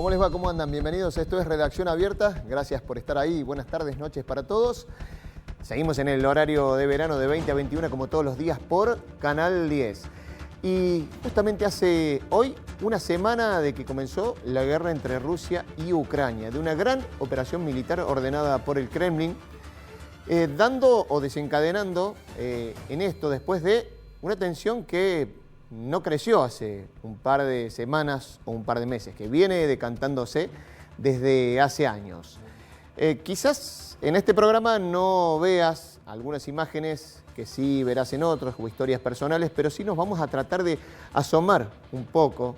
¿Cómo les va? ¿Cómo andan? Bienvenidos. Esto es Redacción Abierta. Gracias por estar ahí. Buenas tardes, noches para todos. Seguimos en el horario de verano de 20 a 21, como todos los días, por Canal 10. Y justamente hace hoy una semana de que comenzó la guerra entre Rusia y Ucrania, de una gran operación militar ordenada por el Kremlin, dando o desencadenando en esto después de una tensión que no creció hace un par de semanas o un par de meses, que viene decantándose desde hace años. Quizás en este programa no veas algunas imágenes que sí verás en otros, o historias personales, pero sí nos vamos a tratar de asomar un poco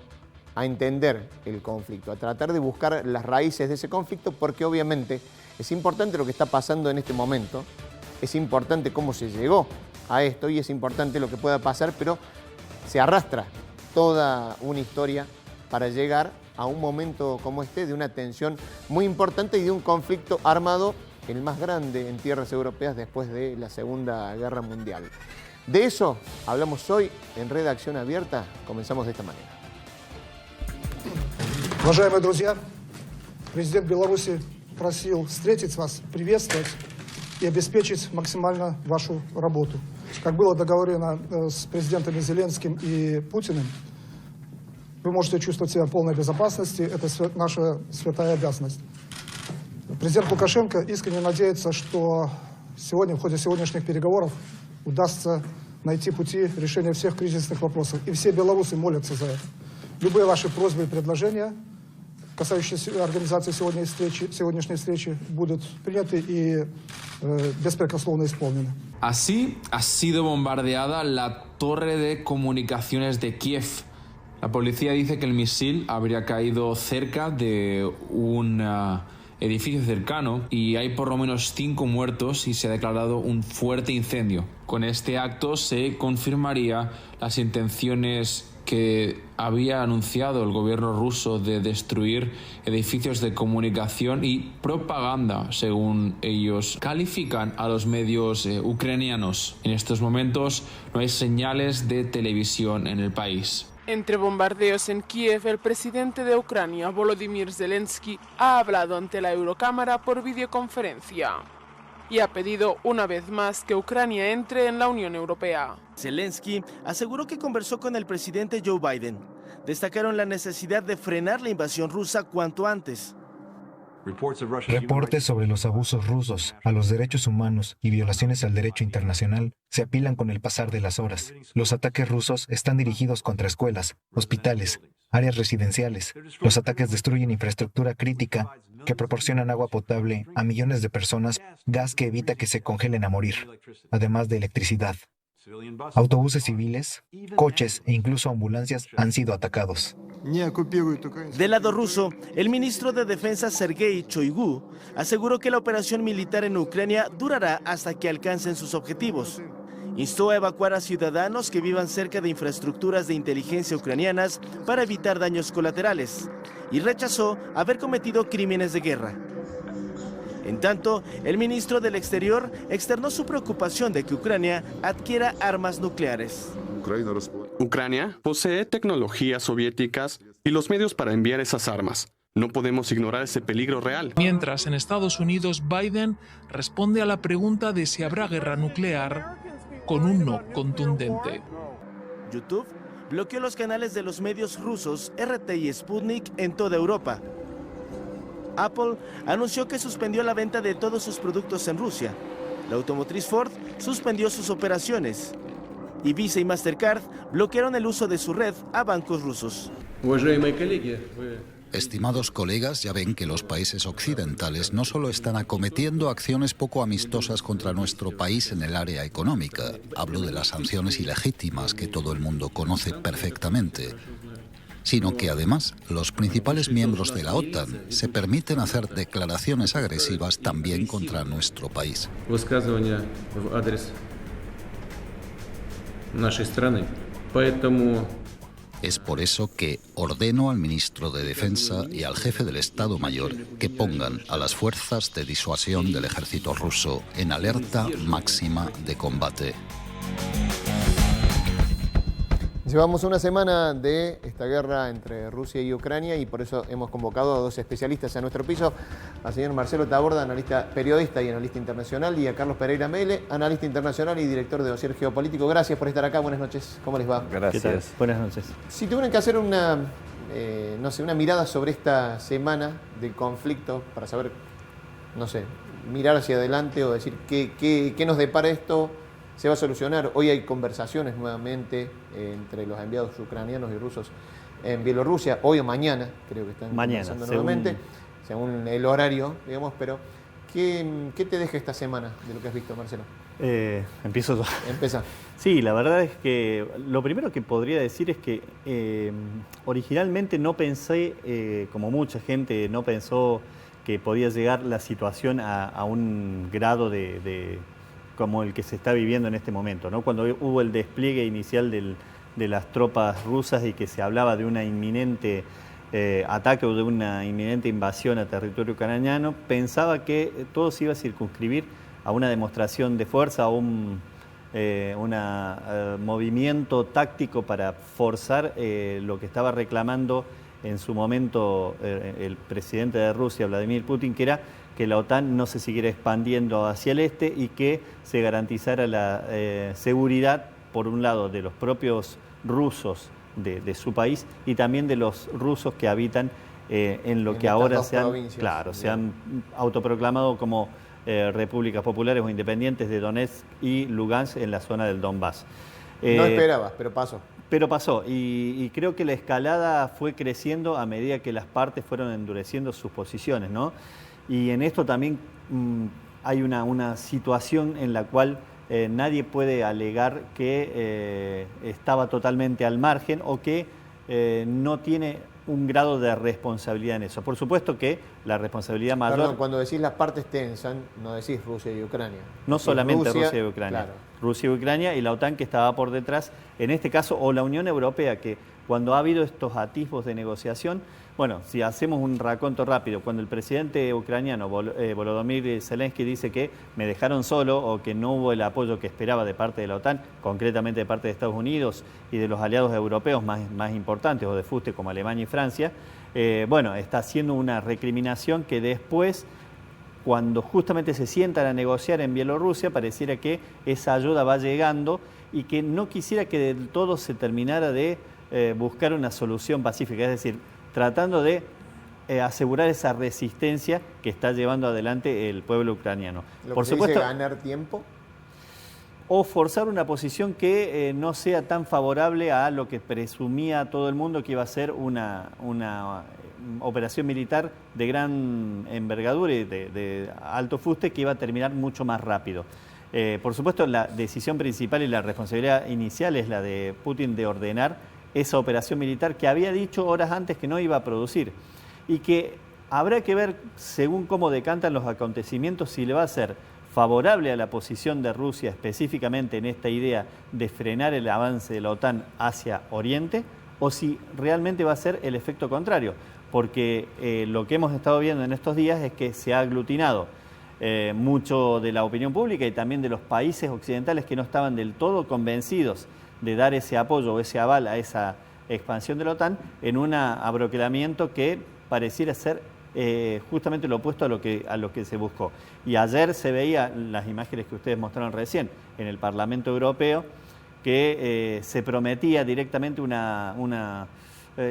a entender el conflicto, a tratar de buscar las raíces de ese conflicto, porque obviamente es importante lo que está pasando en este momento, es importante cómo se llegó a esto y es importante lo que pueda pasar, pero se arrastra toda una historia para llegar a un momento como este de una tensión muy importante y de un conflicto armado, el más grande en tierras europeas después de la Segunda Guerra Mundial. De eso hablamos hoy en Redacción Abierta. Comenzamos de esta manera. Уважаемые друзья, президент Беларуси просил встретить вас, приветствовать и обеспечить максимально вашу работу. Как было договорено с президентами Зеленским и Путиным, вы можете чувствовать себя в полной безопасности. Это наша святая обязанность. Президент Лукашенко искренне надеется, что сегодня, в ходе сегодняшних переговоров, удастся найти пути решения всех кризисных вопросов. И все белорусы молятся за это. Любые ваши просьбы и предложения, касающиеся организации сегодняшней встречи, будут приняты и беспрекословно исполнены. Así ha sido bombardeada la torre de comunicaciones de Kiev. La policía dice que el misil habría caído cerca de un edificio cercano y hay por lo menos 5 muertos y se ha declarado un fuerte incendio. Con este acto se confirmaría las intenciones que había anunciado el gobierno ruso de destruir edificios de comunicación y propaganda, según ellos califican a los medios ucranianos. En estos momentos no hay señales de televisión en el país. Entre bombardeos en Kiev, el presidente de Ucrania, Volodymyr Zelensky, ha hablado ante la Eurocámara por videoconferencia y ha pedido una vez más que Ucrania entre en la Unión Europea. Zelensky aseguró que conversó con el presidente Joe Biden. Destacaron la necesidad de frenar la invasión rusa cuanto antes. Reportes sobre los abusos rusos a los derechos humanos y violaciones al derecho internacional se apilan con el pasar de las horas. Los ataques rusos están dirigidos contra escuelas, hospitales, áreas residenciales. Los ataques destruyen infraestructura crítica que proporcionan agua potable a millones de personas, gas que evita que se congelen a morir, además de electricidad. Autobuses civiles, coches e incluso ambulancias han sido atacados. Del lado ruso, el ministro de Defensa Sergei Shoigu aseguró que la operación militar en Ucrania durará hasta que alcancen sus objetivos. Instó a evacuar a ciudadanos que vivan cerca de infraestructuras de inteligencia ucranianas para evitar daños colaterales y rechazó haber cometido crímenes de guerra. En tanto, el ministro del Exterior externó su preocupación de que Ucrania adquiera armas nucleares. Ucrania posee tecnologías soviéticas y los medios para enviar esas armas. No podemos ignorar ese peligro real. Mientras en Estados Unidos Biden responde a la pregunta de si habrá guerra nuclear con un no contundente. YouTube bloqueó los canales de los medios rusos RT y Sputnik en toda Europa. Apple anunció que suspendió la venta de todos sus productos en Rusia. La automotriz Ford suspendió sus operaciones. Y Visa y Mastercard bloquearon el uso de su red a bancos rusos. Estimados colegas, ya ven que los países occidentales no solo están acometiendo acciones poco amistosas contra nuestro país en el área económica, hablo de las sanciones ilegítimas que todo el mundo conoce perfectamente, sino que además los principales miembros de la OTAN se permiten hacer declaraciones agresivas también contra nuestro país. Es por eso que ordeno al ministro de Defensa y al jefe del Estado Mayor que pongan a las fuerzas de disuasión del ejército ruso en alerta máxima de combate. Llevamos una semana de esta guerra entre Rusia y Ucrania y por eso hemos convocado a dos especialistas a nuestro piso, al señor Marcelo Taborda, analista, periodista y analista internacional, y a Carlos Pereira Mele, analista internacional y director de Dossier Geopolítico. Gracias por estar acá, buenas noches, ¿cómo les va? Gracias. Buenas noches. Si tuvieran que hacer una mirada sobre esta semana del conflicto, para saber, mirar hacia adelante o decir qué nos depara esto, ¿se va a solucionar? Hoy hay conversaciones nuevamente entre los enviados ucranianos y rusos en Bielorrusia, hoy o mañana, creo que están conversando nuevamente, según el horario, digamos, pero ¿qué te deja esta semana de lo que has visto, Marcelo? Empiezo yo. Empieza. Sí, la verdad es que lo primero que podría decir es que originalmente no pensé, como mucha gente no pensó que podía llegar la situación a un grado de como el que se está viviendo en este momento, ¿no? Cuando hubo el despliegue inicial de las tropas rusas y que se hablaba de una inminente ataque o de una inminente invasión a territorio ucraniano, pensaba que todo se iba a circunscribir a una demostración de fuerza, a un movimiento táctico para forzar lo que estaba reclamando en su momento el presidente de Rusia, Vladimir Putin, que era que la OTAN no se siguiera expandiendo hacia el este y que se garantizara la seguridad, por un lado, de los propios rusos de su país y también de los rusos que habitan en lo que ahora se han autoproclamado como repúblicas populares o independientes de Donetsk y Lugansk en la zona del Donbass. No esperabas, pero pasó. Pero pasó, y creo que la escalada fue creciendo a medida que las partes fueron endureciendo sus posiciones, ¿no? Y en esto también hay una situación en la cual nadie puede alegar que estaba totalmente al margen o que no tiene un grado de responsabilidad en eso. Por supuesto que la responsabilidad mayor... Perdón, cuando decís las partes tensan, no decís Rusia y Ucrania. No solamente Rusia y Ucrania. Claro. Rusia y Ucrania y la OTAN que estaba por detrás, en este caso, o la Unión Europea, que cuando ha habido estos atisbos de negociación, bueno, si hacemos un raconto rápido, cuando el presidente ucraniano Volodymyr Zelensky dice que me dejaron solo o que no hubo el apoyo que esperaba de parte de la OTAN, concretamente de parte de Estados Unidos y de los aliados europeos más importantes o de fuste como Alemania y Francia, está haciendo una recriminación que después, cuando justamente se sientan a negociar en Bielorrusia, pareciera que esa ayuda va llegando y que no quisiera que del todo se terminara de buscar una solución pacífica, es decir, tratando de asegurar esa resistencia que está llevando adelante el pueblo ucraniano. Por supuesto, ganar tiempo o forzar una posición que no sea tan favorable a lo que presumía todo el mundo que iba a ser una operación militar de gran envergadura y de alto fuste que iba a terminar mucho más rápido. Por supuesto, la decisión principal y la responsabilidad inicial es la de Putin de ordenar esa operación militar que había dicho horas antes que no iba a producir y que habrá que ver, según cómo decantan los acontecimientos, si le va a ser favorable a la posición de Rusia específicamente en esta idea de frenar el avance de la OTAN hacia Oriente o si realmente va a ser el efecto contrario, porque lo que hemos estado viendo en estos días es que se ha aglutinado mucho de la opinión pública y también de los países occidentales que no estaban del todo convencidos de dar ese apoyo o ese aval a esa expansión de la OTAN en un abroquelamiento que pareciera ser justamente lo opuesto a lo que se buscó. Y ayer se veía las imágenes que ustedes mostraron recién en el Parlamento Europeo que se prometía directamente una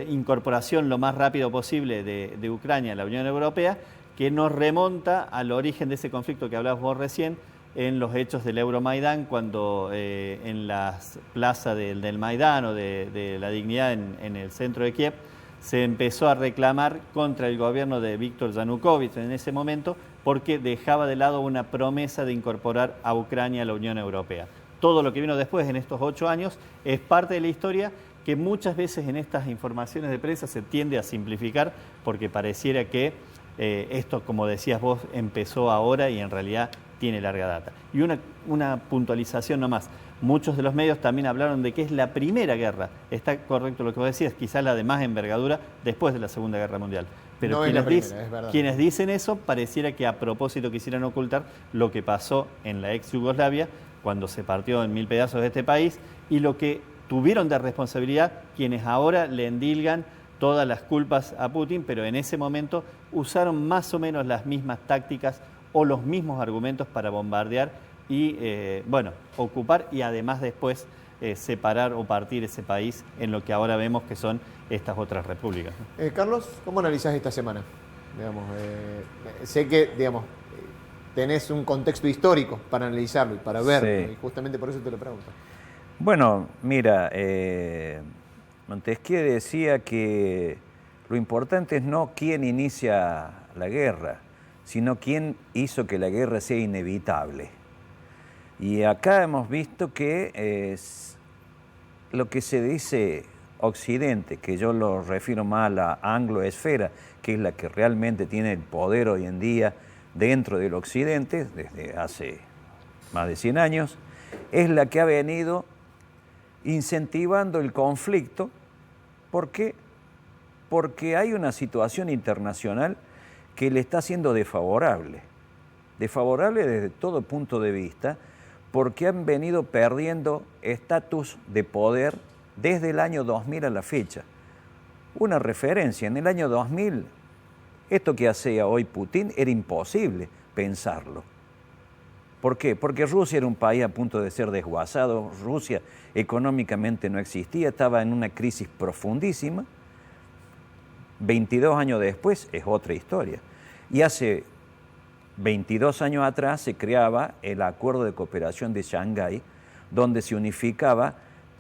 incorporación lo más rápido posible de Ucrania a la Unión Europea, que nos remonta al origen de ese conflicto que hablabas vos recién, en los hechos del Euromaidán, cuando en la plaza del Maidán o de la Dignidad en el centro de Kiev, se empezó a reclamar contra el gobierno de Víktor Yanukovych en ese momento, porque dejaba de lado una promesa de incorporar a Ucrania a la Unión Europea. Todo lo que vino después en estos 8 años es parte de la historia que muchas veces en estas informaciones de prensa se tiende a simplificar, porque pareciera que esto, como decías vos, empezó ahora y en realidad tiene larga data. Y una puntualización nomás. Muchos de los medios también hablaron de que es la primera guerra. Está correcto lo que vos decías, quizás la de más envergadura después de la Segunda Guerra Mundial. Pero no quienes dicen eso pareciera que a propósito quisieran ocultar lo que pasó en la ex Yugoslavia, cuando se partió en 1000 pedazos de este país, y lo que tuvieron de responsabilidad quienes ahora le endilgan todas las culpas a Putin, pero en ese momento usaron más o menos las mismas tácticas o los mismos argumentos para bombardear y, ocupar y además después separar o partir ese país en lo que ahora vemos que son estas otras repúblicas. Carlos, ¿cómo analizás esta semana? Digamos, sé que tenés un contexto histórico para analizarlo y para verlo, y justamente por eso te lo pregunto. Bueno, mira, Montesquieu decía que lo importante es no quién inicia la guerra, sino quién hizo que la guerra sea inevitable. Y acá hemos visto que lo que se dice Occidente, que yo lo refiero más a la angloesfera, que es la que realmente tiene el poder hoy en día dentro del Occidente, desde hace más de 100 años, es la que ha venido incentivando el conflicto. ¿Por qué? Porque hay una situación internacional que le está siendo desfavorable desde todo punto de vista, porque han venido perdiendo estatus de poder desde el año 2000 a la fecha. Una referencia, en el año 2000, esto que hacía hoy Putin era imposible pensarlo. ¿Por qué? Porque Rusia era un país a punto de ser desguazado, Rusia económicamente no existía, estaba en una crisis profundísima. 22 años después es otra historia. Y hace 22 años atrás se creaba el Acuerdo de Cooperación de Shanghái, donde se unificaba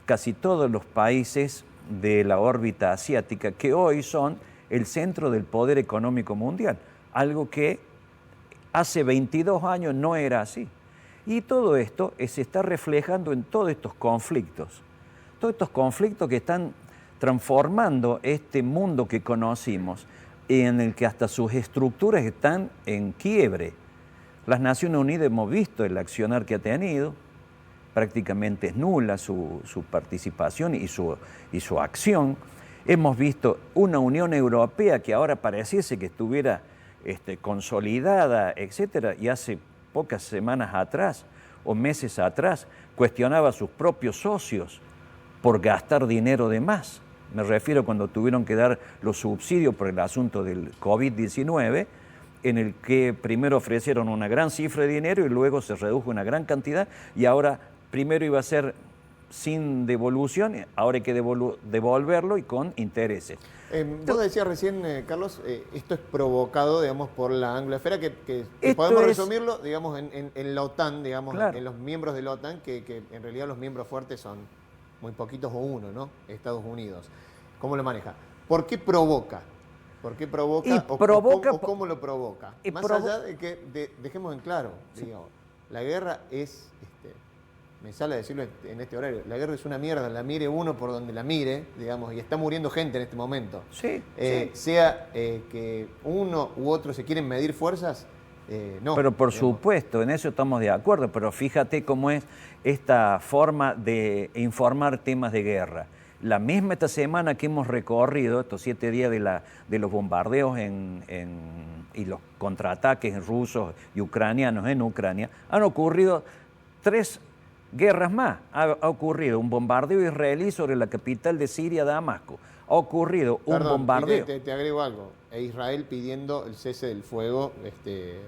casi todos los países de la órbita asiática, que hoy son el centro del poder económico mundial, algo que hace 22 años no era así. Y todo esto se está reflejando en todos estos conflictos que están transformando este mundo que conocimos, en el que hasta sus estructuras están en quiebre. Las Naciones Unidas hemos visto el accionar que ha tenido, prácticamente es nula su participación y su acción. Hemos visto una Unión Europea que ahora pareciese que estuviera consolidada, etcétera, y hace pocas semanas atrás o meses atrás cuestionaba a sus propios socios por gastar dinero de más. Me refiero cuando tuvieron que dar los subsidios por el asunto del COVID-19, en el que primero ofrecieron una gran cifra de dinero y luego se redujo una gran cantidad, y ahora primero iba a ser sin devolución, ahora hay que devolverlo y con intereses. Vos decías recién, Carlos, esto es provocado, digamos, por la angloesfera, que podemos resumirlo, digamos, en la OTAN, digamos, claro, en los miembros de la OTAN, que en realidad los miembros fuertes son muy poquitos o uno, ¿no? Estados Unidos. ¿Cómo lo maneja? ¿Por qué provoca? ¿Por qué provoca? ¿O cómo lo provoca? Más allá de que dejemos en claro, digamos, la guerra es, me sale a decirlo en este horario, la guerra es una mierda, la mire uno por donde la mire, digamos, y está muriendo gente en este momento. Sí. Sea que uno u otro se quieren medir fuerzas, no. Pero por supuesto, en eso estamos de acuerdo, pero fíjate cómo es esta forma de informar temas de guerra. La misma esta semana que hemos recorrido, estos 7 días de los bombardeos y los contraataques rusos y ucranianos en Ucrania, han ocurrido 3 guerras más. Ha ocurrido un bombardeo israelí sobre la capital de Siria, Damasco. Ha ocurrido un bombardeo. Te agrego algo. Israel pidiendo el cese del fuego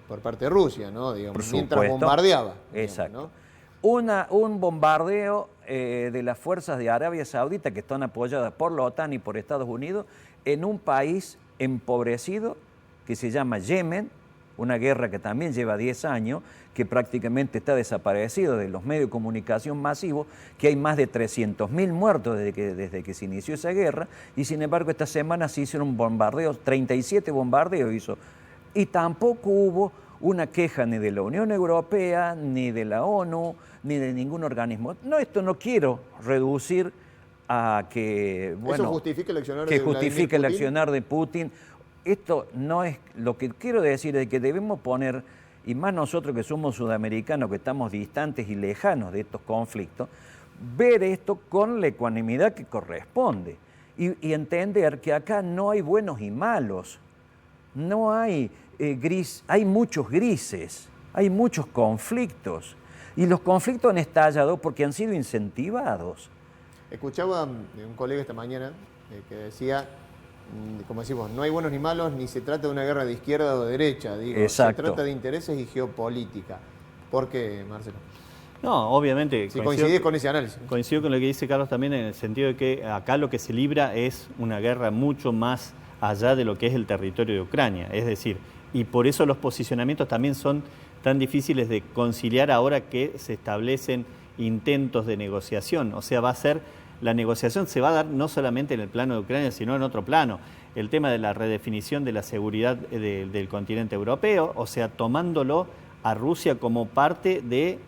por parte de Rusia, ¿no? Digamos, mientras bombardeaba. Exacto. ¿no? Un bombardeo de las fuerzas de Arabia Saudita, que están apoyadas por la OTAN y por Estados Unidos, en un país empobrecido que se llama Yemen, una guerra que también lleva 10 años, que prácticamente está desaparecido de los medios de comunicación masivos, que hay más de 300.000 muertos desde que se inició esa guerra, y sin embargo esta semana se hicieron bombardeos, 37 bombardeos hizo, y tampoco hubo una queja ni de la Unión Europea, ni de la ONU, ni de ningún organismo. No, esto no quiero reducir a que, bueno, ¿eso justifica el accionar que justifique el accionar de Putin. Esto no es, lo que quiero decir es que debemos poner, y más nosotros que somos sudamericanos, que estamos distantes y lejanos de estos conflictos, ver esto con la ecuanimidad que corresponde y entender que acá no hay buenos y malos, no hay hay muchos grises, hay muchos conflictos, y los conflictos han estallado porque han sido incentivados. Escuchaba un colega esta mañana que decía, como decimos, no hay buenos ni malos, ni se trata de una guerra de izquierda o de derecha, digo, Exacto. se trata de intereses y geopolítica. ¿Por qué, Marcelo? No, obviamente. Si coincidís con ese análisis. Coincido con lo que dice Carlos también en el sentido de que acá lo que se libra es una guerra mucho más allá de lo que es el territorio de Ucrania. Es decir, y por eso los posicionamientos también son tan difíciles de conciliar ahora que se establecen intentos de negociación. O sea, la negociación se va a dar no solamente en el plano de Ucrania, sino en otro plano. El tema de la redefinición de la seguridad del continente europeo, o sea, tomándolo a Rusia como parte de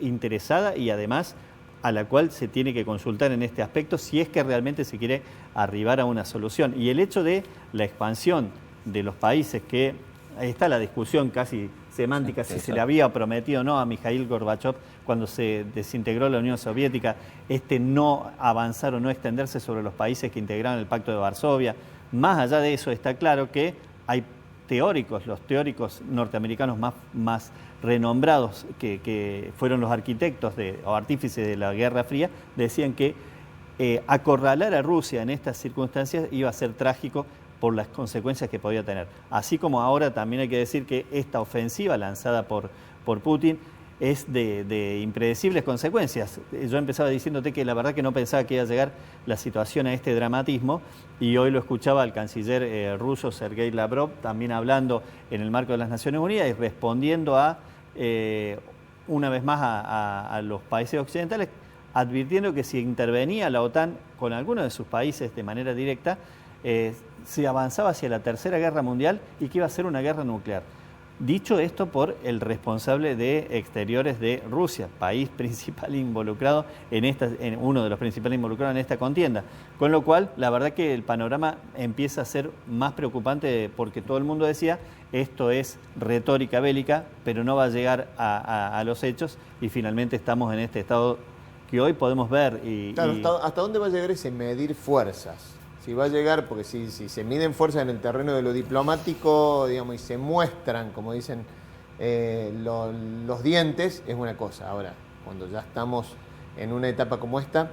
interesada y además a la cual se tiene que consultar en este aspecto si es que realmente se quiere arribar a una solución. Y el hecho de la expansión de los países, que ahí está la discusión casi semántica, si se le había prometido o no a Mikhail Gorbachev cuando se desintegró la Unión Soviética, no avanzar o no extenderse sobre los países que integraron el Pacto de Varsovia. Más allá de eso está claro que hay los teóricos norteamericanos más renombrados, que fueron los arquitectos o artífices de la Guerra Fría, decían que acorralar a Rusia en estas circunstancias iba a ser trágico por las consecuencias que podía tener. Así como ahora también hay que decir que esta ofensiva lanzada por Putin es de impredecibles consecuencias. Yo empezaba diciéndote que la verdad que no pensaba que iba a llegar la situación a este dramatismo, y hoy lo escuchaba al canciller ruso Sergei Lavrov también hablando en el marco de las Naciones Unidas y respondiendo una vez más a los países occidentales, advirtiendo que si intervenía la OTAN con alguno de sus países de manera directa, se avanzaba hacia la Tercera Guerra Mundial y que iba a ser una guerra nuclear. Dicho esto por el responsable de Exteriores de Rusia, país principal involucrado uno de los principales involucrados en esta contienda. Con lo cual, la verdad que el panorama empieza a ser más preocupante porque todo el mundo decía, esto es retórica bélica, pero no va a llegar a los hechos, y finalmente estamos en este estado que hoy podemos ver. Claro, ¿hasta dónde va a llegar ese medir fuerzas? Si va a llegar, porque si se miden fuerzas en el terreno de lo diplomático, digamos, y se muestran, como dicen, los dientes, es una cosa. Ahora, cuando ya estamos en una etapa como esta,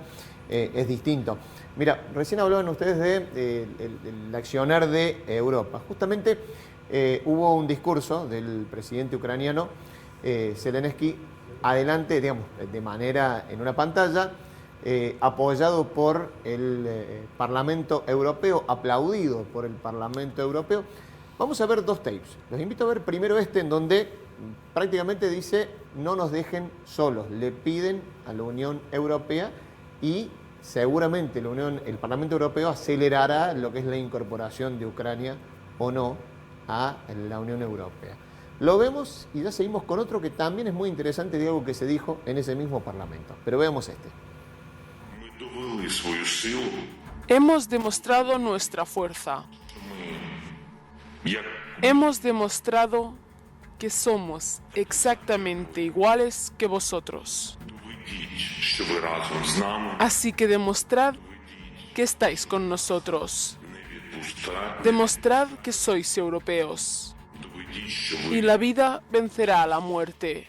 es distinto. Mira, recién hablaban ustedes del accionar de Europa. Justamente hubo un discurso del presidente ucraniano, Zelensky, adelante, digamos, de manera en una pantalla, apoyado por el Parlamento Europeo, aplaudido por el Parlamento Europeo. Vamos a ver dos tapes. Los invito a ver primero en donde prácticamente dice, no nos dejen solos. Le piden a la Unión Europea y seguramente el Parlamento Europeo acelerará lo que es la incorporación de Ucrania o no a la Unión Europea. Lo vemos y ya seguimos con otro que también es muy interesante de algo que se dijo en ese mismo Parlamento. Pero veamos este. Hemos demostrado nuestra fuerza. Hemos demostrado que somos exactamente iguales que vosotros. Así que demostrad que estáis con nosotros. Demostrad que sois europeos. Y la vida vencerá a la muerte.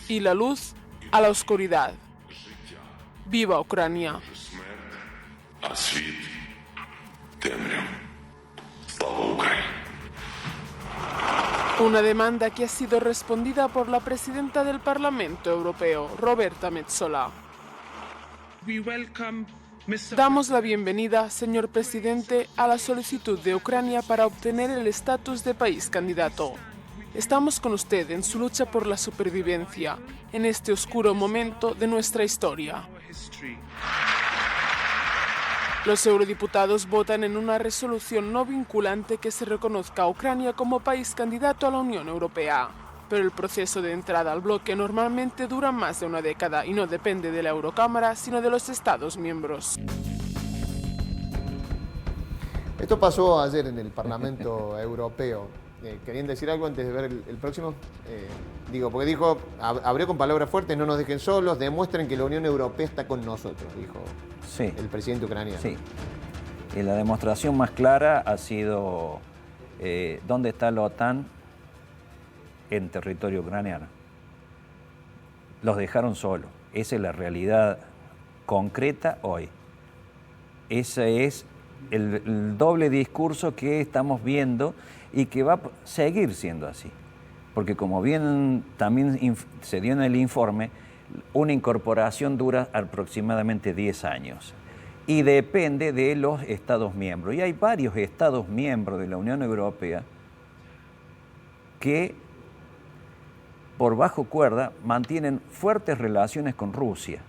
Y la luz a la oscuridad. ¡Viva Ucrania! Una demanda que ha sido respondida por la presidenta del Parlamento Europeo, Roberta Metsola. Damos la bienvenida, señor presidente, a la solicitud de Ucrania para obtener el estatus de país candidato. Estamos con usted en su lucha por la supervivencia, en este oscuro momento de nuestra historia. Los eurodiputados votan en una resolución no vinculante que se reconozca a Ucrania como país candidato a la Unión Europea. Pero el proceso de entrada al bloque normalmente dura más de una década y no depende de la Eurocámara, sino de los Estados miembros. Esto pasó ayer en el Parlamento Europeo. ¿Querían decir algo antes de ver el próximo? Porque dijo, abrió con palabras fuertes, no nos dejen solos, demuestren que la Unión Europea está con nosotros, dijo el presidente ucraniano. Sí, y la demostración más clara ha sido dónde está la OTAN en territorio ucraniano. Los dejaron solos, esa es la realidad concreta hoy. Ese es el doble discurso que estamos viendo y que va a seguir siendo así. Porque como bien también se dio en el informe, una incorporación dura aproximadamente 10 años y depende de los Estados miembros. Y hay varios Estados miembros de la Unión Europea que por bajo cuerda mantienen fuertes relaciones con Rusia,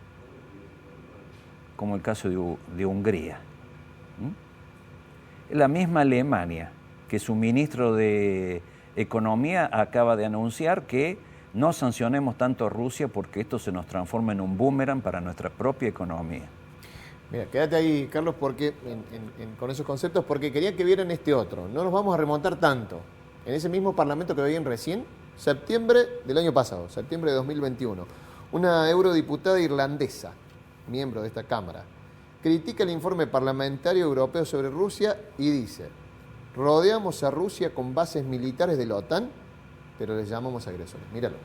como el caso de Hungría. La misma Alemania, que su ministro de Economía acaba de anunciar que no sancionemos tanto a Rusia porque esto se nos transforma en un boomerang para nuestra propia economía. Mira, quédate ahí, Carlos, porque con esos conceptos, porque quería que vieran este otro. No nos vamos a remontar tanto. En ese mismo parlamento que veían recién, septiembre del año pasado, septiembre de 2021, una eurodiputada irlandesa, miembro de esta Cámara, critica el informe parlamentario europeo sobre Rusia y dice: rodeamos a Rusia con bases militares de la OTAN, pero les llamamos agresores. Míralo.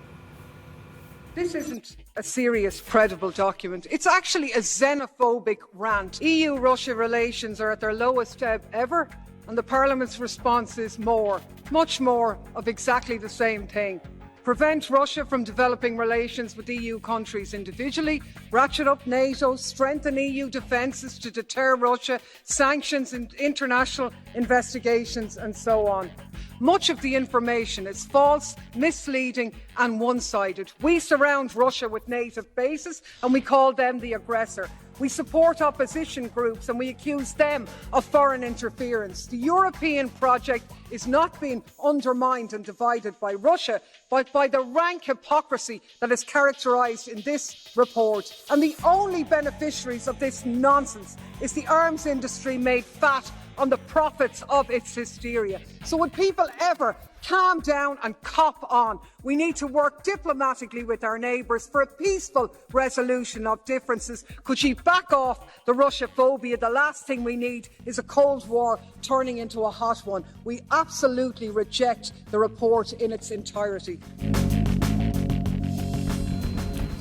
This isn't a serious, credible document. It's actually a xenophobic rant. EU-Russia relations are at their lowest ebb ever, and the Parliament's response is more, much more of exactly the same thing. Prevent Russia from developing relations with EU countries individually, ratchet up NATO, strengthen EU defences to deter Russia, sanctions and international investigations, and so on. Much of the information is false, misleading and one-sided. We surround Russia with native bases and we call them the aggressor. We support opposition groups and we accuse them of foreign interference. The European project is not being undermined and divided by Russia, but by the rank hypocrisy that is characterised in this report. And the only beneficiaries of this nonsense is the arms industry made fat on the profits of its hysteria. So would people ever calm down and cop on? We need to work diplomatically with our neighbours for a peaceful resolution of differences. Could she back off the Russia-phobia? The last thing we need is a Cold War turning into a hot one. We absolutely reject the report in its entirety.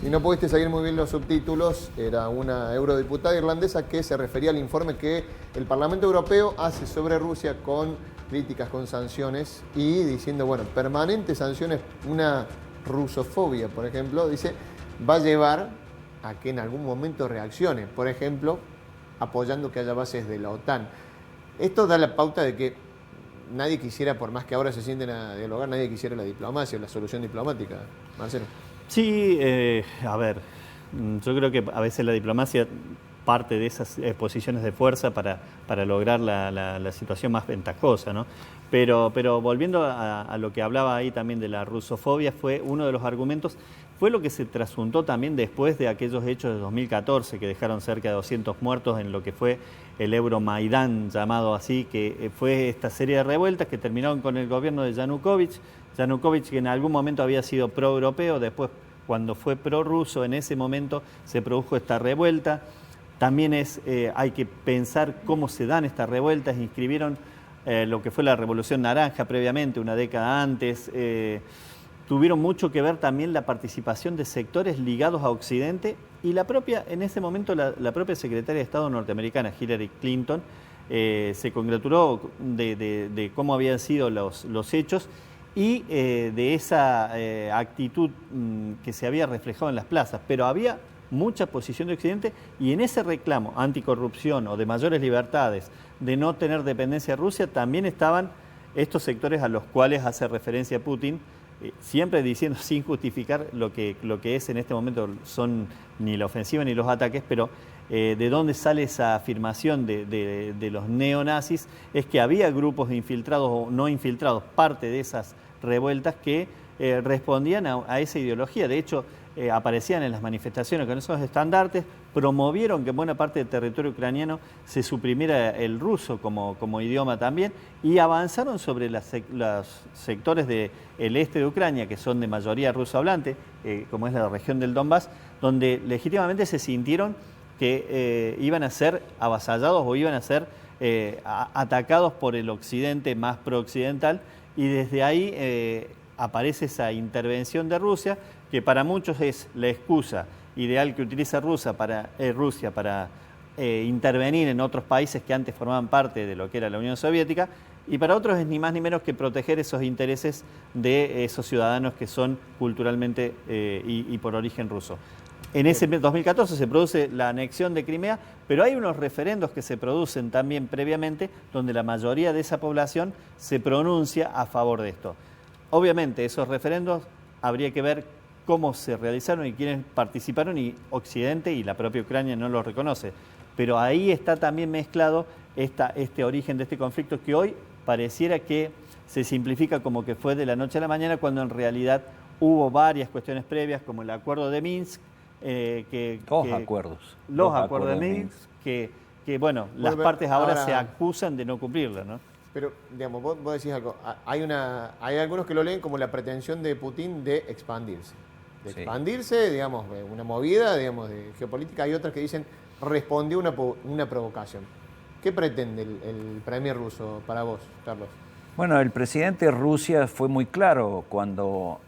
Si no pudiste seguir muy bien los subtítulos, era una eurodiputada irlandesa que se refería al informe que el Parlamento Europeo hace sobre Rusia con críticas, con sanciones y diciendo, bueno, permanentes sanciones, una rusofobia, por ejemplo, dice, va a llevar a que en algún momento reaccione, por ejemplo, apoyando que haya bases de la OTAN. Esto da la pauta de que nadie quisiera, por más que ahora se sienten a dialogar, nadie quisiera la diplomacia o la solución diplomática. Marcelo. Sí, a ver, yo creo que a veces la diplomacia parte de esas posiciones de fuerza para lograr la situación más ventajosa, ¿no? Pero volviendo a lo que hablaba ahí también de la rusofobia, fue uno de los argumentos, fue lo que se trasuntó también después de aquellos hechos de 2014 que dejaron cerca de 200 muertos en lo que fue el Euromaidán, llamado así, que fue esta serie de revueltas que terminaron con el gobierno de Yanukovych, que en algún momento había sido pro-europeo, después cuando fue pro-ruso, en ese momento se produjo esta revuelta. También hay que pensar cómo se dan estas revueltas, inscribieron lo que fue la Revolución Naranja previamente, una década antes, tuvieron mucho que ver también la participación de sectores ligados a Occidente y en ese momento la propia secretaria de Estado norteamericana, Hillary Clinton, se congratuló de cómo habían sido los hechos y de esa actitud que se había reflejado en las plazas, pero había mucha posición de Occidente y en ese reclamo anticorrupción o de mayores libertades, de no tener dependencia de Rusia, también estaban estos sectores a los cuales hace referencia Putin, siempre diciendo sin justificar lo que es en este momento son ni la ofensiva ni los ataques, pero de dónde sale esa afirmación de los neonazis, es que había grupos de infiltrados o no infiltrados, parte de esas revueltas que respondían a esa ideología. De hecho, aparecían en las manifestaciones con esos estandartes, promovieron que en buena parte del territorio ucraniano se suprimiera el ruso como idioma también y avanzaron sobre los sectores del este de Ucrania, que son de mayoría ruso hablante, como es la región del Donbass, donde legítimamente se sintieron que iban a ser avasallados o iban a ser atacados por el occidente más pro-occidental, y desde ahí aparece esa intervención de Rusia, que para muchos es la excusa ideal que utiliza Rusia para intervenir en otros países que antes formaban parte de lo que era la Unión Soviética, y para otros es ni más ni menos que proteger esos intereses de esos ciudadanos que son culturalmente y por origen ruso. En ese 2014 se produce la anexión de Crimea, pero hay unos referendos que se producen también previamente donde la mayoría de esa población se pronuncia a favor de esto. Obviamente esos referendos habría que ver cómo se realizaron y quiénes participaron, y Occidente y la propia Ucrania no los reconoce. Pero ahí está también mezclado este origen de este conflicto que hoy pareciera que se simplifica como que fue de la noche a la mañana, cuando en realidad hubo varias cuestiones previas, como el acuerdo de Minsk, Los acuerdos de Minsk, que bueno, las partes ahora se acusan de no cumplirla, ¿no? Pero, digamos, vos decís algo. Hay algunos que lo leen como la pretensión de Putin de expandirse. Digamos, una movida, digamos, de geopolítica. Hay otras que dicen respondió una provocación. ¿Qué pretende el premier ruso para vos, Carlos? Bueno, el presidente de Rusia fue muy claro cuando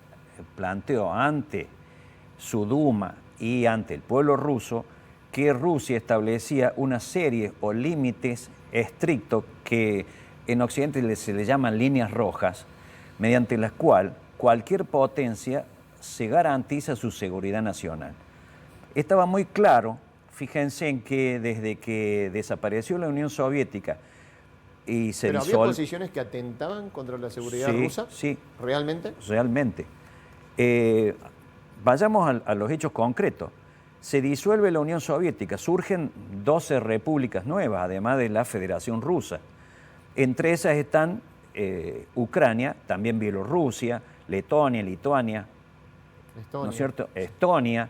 planteó ante su Duma y ante el pueblo ruso que Rusia establecía una serie o límites estrictos que en Occidente se le llaman líneas rojas, mediante las cuales cualquier potencia se garantiza su seguridad nacional. Estaba muy claro, fíjense en que desde que desapareció la Unión Soviética y se ¿Pero había posiciones que atentaban contra la seguridad rusa? Sí. ¿Realmente? Realmente. Vayamos a los hechos concretos. Se disuelve la Unión Soviética, surgen 12 repúblicas nuevas, además de la Federación Rusa. Entre esas están Ucrania, también Bielorrusia, Letonia, Lituania, ¿no es cierto? Estonia,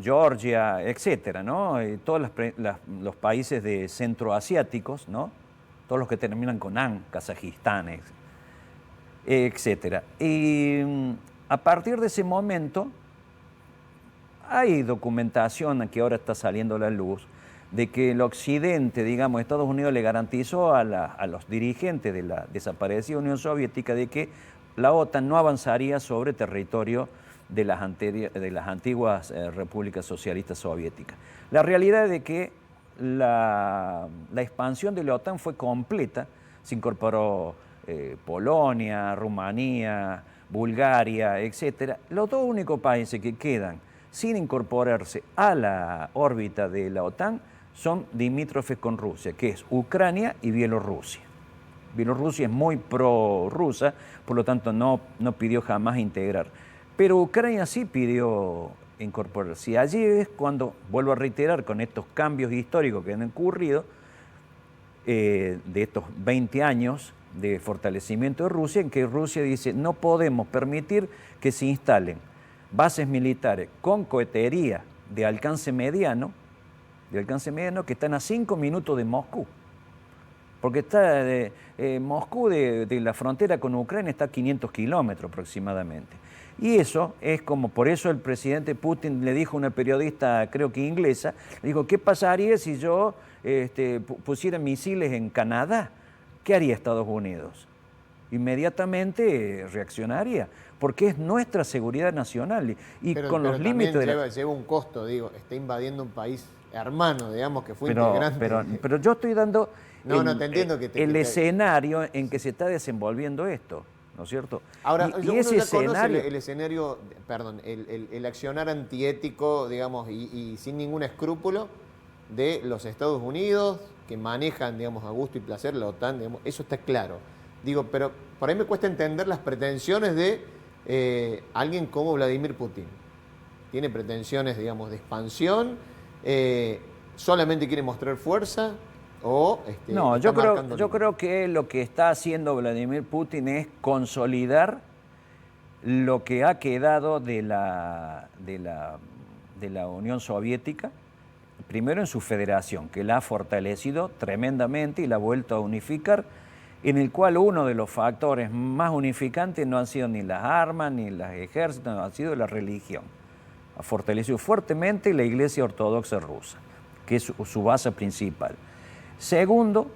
Georgia, etcétera, ¿no? Todos los países de centroasiáticos, ¿no? Todos los que terminan con AN, Kazajistán, etcétera. Y a partir de ese momento hay documentación que ahora está saliendo a la luz de que el Occidente, digamos, Estados Unidos le garantizó a los dirigentes de la desaparecida Unión Soviética de que la OTAN no avanzaría sobre territorio de las antiguas repúblicas socialistas soviéticas. La realidad es de que la expansión de la OTAN fue completa, se incorporó Polonia, Rumanía, Bulgaria, etc. Los dos únicos países que quedan sin incorporarse a la órbita de la OTAN son limítrofes con Rusia, que es Ucrania y Bielorrusia. Bielorrusia es muy pro-rusa, por lo tanto no pidió jamás integrar. Pero Ucrania sí pidió incorporarse. Y allí es cuando, vuelvo a reiterar, con estos cambios históricos que han ocurrido, de estos 20 años de fortalecimiento de Rusia, en que Rusia dice no podemos permitir que se instalen bases militares con cohetería de alcance mediano que están a 5 minutos de Moscú. Porque está Moscú de la frontera con Ucrania está a 500 kilómetros aproximadamente. Y eso es como, por eso el presidente Putin le dijo a una periodista, creo que inglesa, le dijo, ¿qué pasaría si yo pusiera misiles en Canadá? ¿Qué haría Estados Unidos? Inmediatamente reaccionaría, porque es nuestra seguridad nacional y con los límites de lleva un costo, digo, está invadiendo un país hermano, digamos, que fue integrante. Pero yo estoy dando te entiendo el escenario en que se está desenvolviendo esto, ¿no es cierto? Ahora, y ese escenario, el escenario, perdón, el accionar antiético, digamos, y sin ningún escrúpulo de los Estados Unidos, que manejan, digamos, a gusto y placer la OTAN, digamos, eso está claro. Digo, pero por ahí me cuesta entender las pretensiones de alguien como Vladimir Putin. Tiene pretensiones, digamos, de expansión, solamente quiere mostrar fuerza o no, yo creo que lo que está haciendo Vladimir Putin es consolidar lo que ha quedado de la Unión Soviética, primero en su federación, que la ha fortalecido tremendamente y la ha vuelto a unificar, en el cual uno de los factores más unificantes no han sido ni las armas, ni los ejércitos, no, ha sido la religión. Ha fortalecido fuertemente la Iglesia Ortodoxa rusa, que es su base principal. Segundo,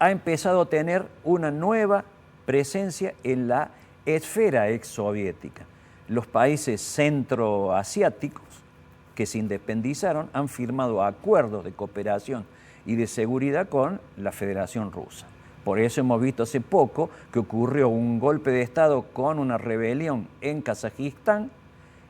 ha empezado a tener una nueva presencia en la esfera exsoviética. los países centroasiáticos que se independizaron han firmado acuerdos de cooperación y de seguridad con la Federación Rusa. Por eso hemos visto hace poco que ocurrió un golpe de Estado con una rebelión en Kazajistán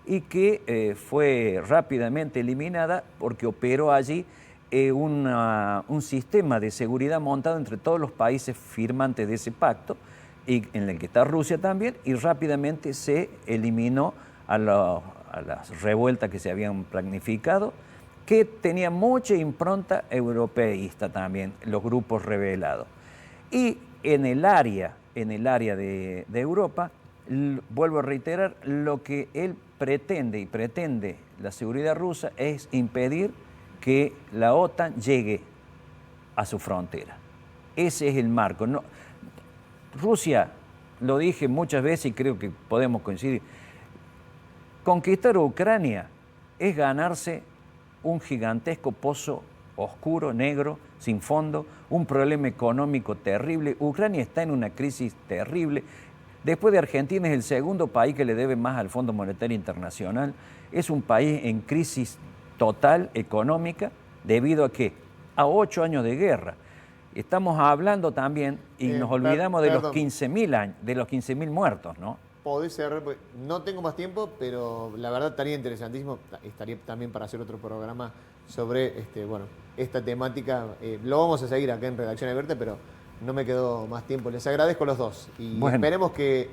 y que fue rápidamente eliminada porque operó allí un sistema de seguridad montado entre todos los países firmantes de ese pacto, y en el que está Rusia también, y rápidamente se eliminó a las revueltas que se habían planificado, que tenía mucha impronta europeísta también, los grupos rebelados. Y en el área de Europa, vuelvo a reiterar, lo que él pretende la seguridad rusa es impedir que la OTAN llegue a su frontera. Ese es el marco. No, Rusia, lo dije muchas veces y creo que podemos coincidir, conquistar Ucrania es ganarse un gigantesco pozo oscuro, negro, sin fondo, un problema económico terrible. Ucrania está en una crisis terrible. Después de Argentina es el segundo país que le debe más al Fondo Monetario Internacional. Es un país en crisis total económica, debido a ¿qué? A 8 años de guerra. Estamos hablando también, y nos olvidamos de los 15.000 años, de los 15.000 muertos, ¿no? Podés cerrar, no tengo más tiempo, pero la verdad estaría interesantísimo, estaría también para hacer otro programa sobre esta temática. Lo vamos a seguir acá en Redacción Abierta, pero no me quedó más tiempo. Les agradezco a los dos y esperemos que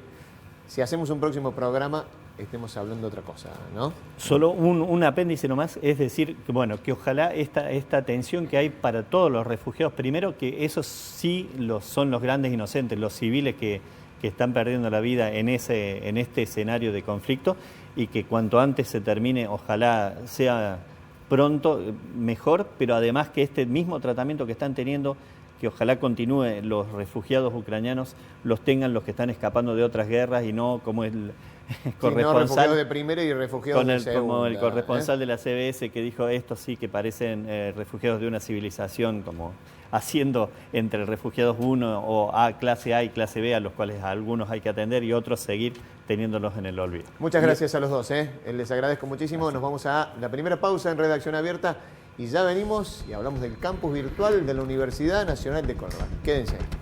si hacemos un próximo programa estemos hablando de otra cosa, ¿no? Solo un apéndice nomás, es decir, que ojalá esta tensión que hay para todos los refugiados, primero que esos sí son los grandes inocentes, los civiles que están perdiendo la vida en este escenario de conflicto, y que cuanto antes se termine, ojalá sea pronto, mejor, pero además que este mismo tratamiento que están teniendo, que ojalá continúe, los refugiados ucranianos los tengan los que están escapando de otras guerras, y no como el corresponsal, no, refugiados de primera y refugiados de segunda. Como el corresponsal de la CBS que dijo, estos sí que parecen refugiados de una civilización, como haciendo entre refugiados 1 o clase A y clase B, a los cuales a algunos hay que atender y otros seguir teniéndolos en el olvido. Muchas gracias a los dos, les agradezco muchísimo. Gracias. Nos vamos a la primera pausa en Redacción Abierta y ya venimos y hablamos del campus virtual de la Universidad Nacional de Córdoba. Quédense ahí.